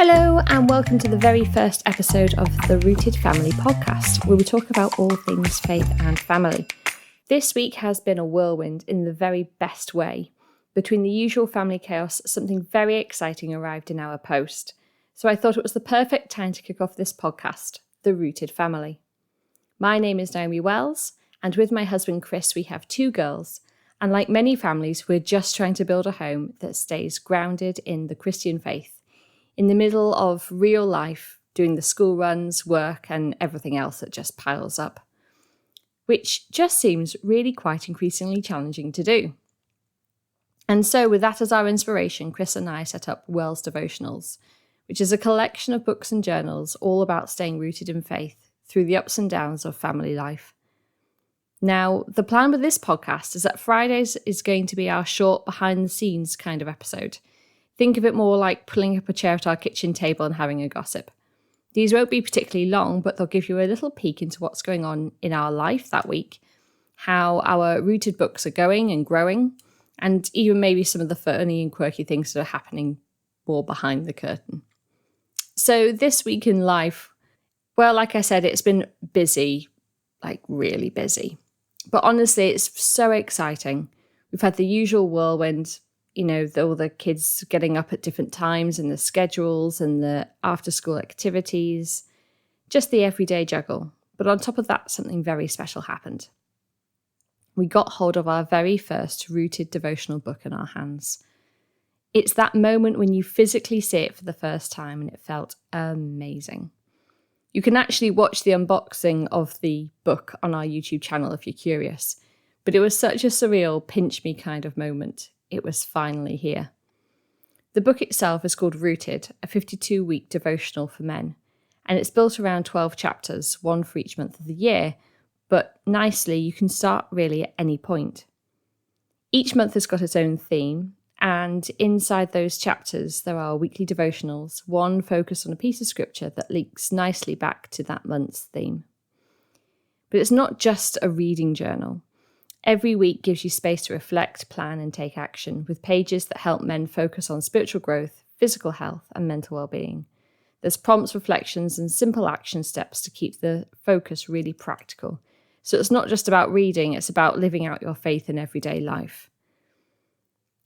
Hello and welcome to the very first episode of the Rooted Family podcast, where we talk about all things faith and family. This week has been a whirlwind in the very best way. Between the usual family chaos, something very exciting arrived in our post. So I thought it was the perfect time to kick off this podcast, The Rooted Family. My name is Naomi Wells, and with my husband Chris, we have 2 girls. And like many families, we're just trying to build a home that stays grounded in the Christian faith, in the middle of real life, doing the school runs, work, and everything else that just piles up, which just seems really quite increasingly challenging to do. And so with that as our inspiration, Chris and I set up Wells Devotionals, which is a collection of books and journals all about staying rooted in faith through the ups and downs of family life. Now, the plan with this podcast is that Fridays is going to be our short behind-the-scenes kind of episode. Think of it more like pulling up a chair at our kitchen table and having a gossip. These won't be particularly long, but they'll give you a little peek into what's going on in our life that week, how our rooted books are going and growing, and even maybe some of the funny and quirky things that are happening more behind the curtain. So this week in life, well, like I said, it's been busy, like really busy. But honestly, it's so exciting. We've had the usual whirlwind, all the kids getting up at different times and the schedules and the after-school activities, just the everyday juggle. But on top of that, something very special happened. We got hold of our very first Rooted Devotional book in our hands. It's that moment when you physically see it for the first time and it felt amazing. You can actually watch the unboxing of the book on our YouTube channel if you're curious, but it was such a surreal pinch me kind of moment. It was finally here. The book itself is called Rooted, a 52-week devotional for men, and it's built around 12 chapters, one for each month of the year, but nicely you can start really at any point. Each month has got its own theme, and inside those chapters there are weekly devotionals, one focused on a piece of scripture that links nicely back to that month's theme. But it's not just a reading journal. Every week gives you space to reflect, plan, and take action, with pages that help men focus on spiritual growth, physical health, and mental well-being. There's prompts, reflections, and simple action steps to keep the focus really practical. So it's not just about reading, it's about living out your faith in everyday life.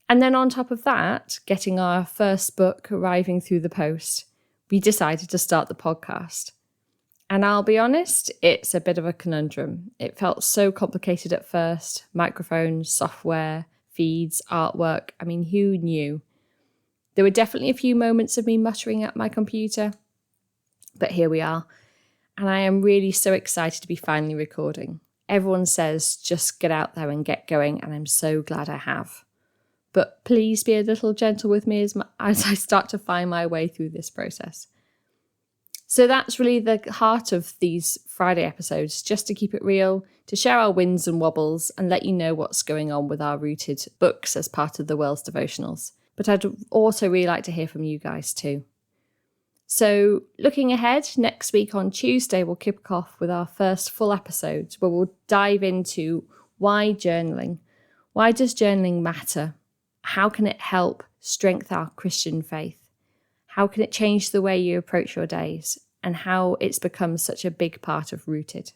And then on top of that, getting our first book arriving through the post, we decided to start the podcast. And I'll be honest, it's a bit of a conundrum. It felt so complicated at first. Microphones, software, feeds, artwork. I mean, who knew? There were definitely a few moments of me muttering at my computer, but here we are. And I am really so excited to be finally recording. Everyone says just get out there and get going, and I'm so glad I have. But please be a little gentle with me as I start to find my way through this process. So that's really the heart of these Friday episodes, just to keep it real, to share our wins and wobbles and let you know what's going on with our Rooted books as part of the Wells Devotionals. But I'd also really like to hear from you guys too. So looking ahead, next week on Tuesday, we'll kick off with our first full episode where we'll dive into why journaling. Why does journaling matter? How can it help strengthen our Christian faith? How can it change the way you approach your days, and how it's become such a big part of Rooted?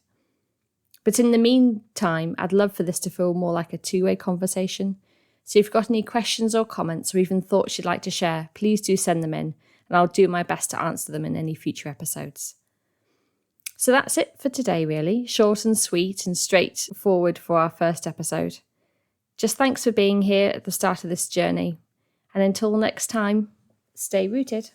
But in the meantime, I'd love for this to feel more like a two-way conversation. So if you've got any questions or comments or even thoughts you'd like to share, please do send them in, and I'll do my best to answer them in any future episodes. So that's it for today, really. Short and sweet and straightforward for our first episode. Just thanks for being here at the start of this journey. And until next time, stay rooted.